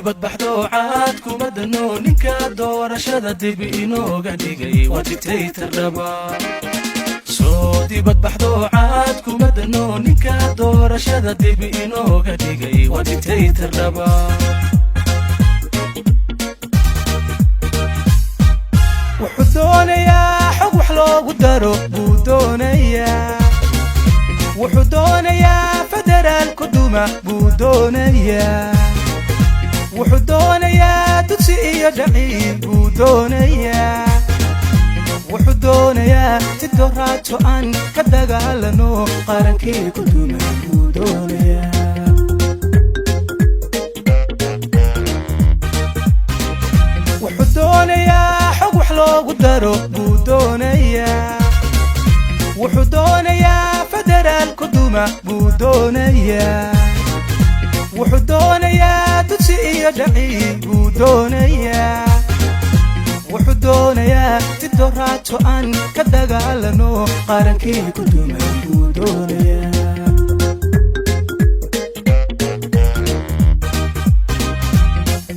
badbaxdo caadku madano ninka doorashada dib inooga dhigay waa dictator raba soo dibadbaxdo caadku madano ninka doorashada dib inooga dhigay waa dictator raba wuxuu doonayaa xog wax loogu daro buu doonayaa wuxuu doonayaa federaalku duma buu doonayaa wuxuu doonayaa dugsi iyo dhaciil buu doonayaa wuxuu doonayaa si doraato aan ka dagaalano qarankii ku dumay buu doonayaa wuxuu doonayaa xog wax loogu daro buu doonayaa wuxuu doonayaa federaalku duma buu doonayaa wuxuu doonayaa dugsi iyo dhaciil buu doonayaa wuxuu doonayaa si doraato aan ka dagaalano qarankii ku dumay buu doonayaa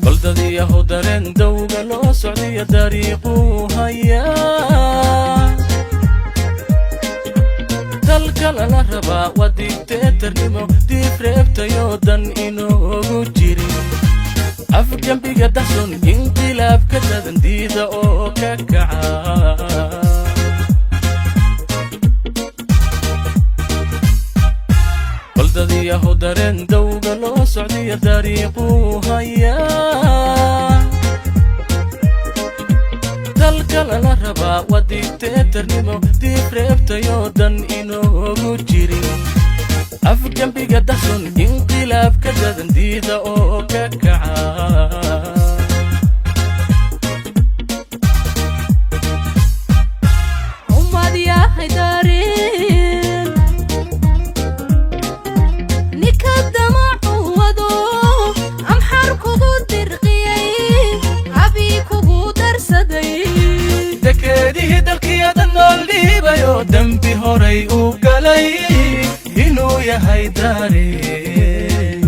baldadiyahu dareen dawga loo socdiyo dariiquu hayaa dalka lala rabaa waa dictatornimo diif reebtayoo dan inoogu jirin afgembiga daxsun inqilaabka dadandiida oo ka kaca baldadiyahu dareen dawga loo socdiyo dariiquu hayaa dalka lala rabaa waa dictatornimo diif reebtayoo dan inoogu jirin afgembiga daxsun inqilaabka dadandiida oo ka kaca ummad yahay dareen ninka damacu wado amxar kugu dirqiyay abi kugu darsaday dekeedihii dalkiyada nool dhiibayoo dembi horay u galay inuu yahay dareen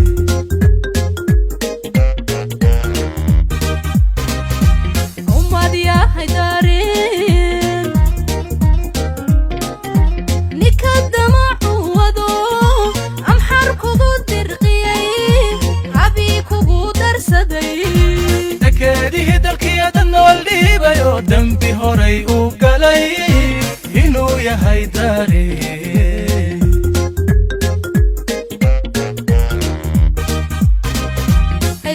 ummad yahay dareen ninka damacu wado amxar kugu dirqiyay abi kugu darsaday dekeedihii dalkiyada nool dhiibayoo dembi horay u galay inuu yahay dareen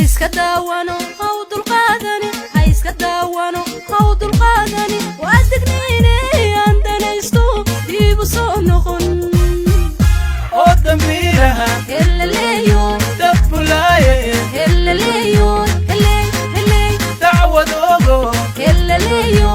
iska daawano haw dulqaadani ha iska daawano haw dulqaadani waa digniine aan danaysto diibu soo noqon oo dambiiraha helaleeyo dabbulaaye helaleeyo heley heley dacwad ogo helaleeyo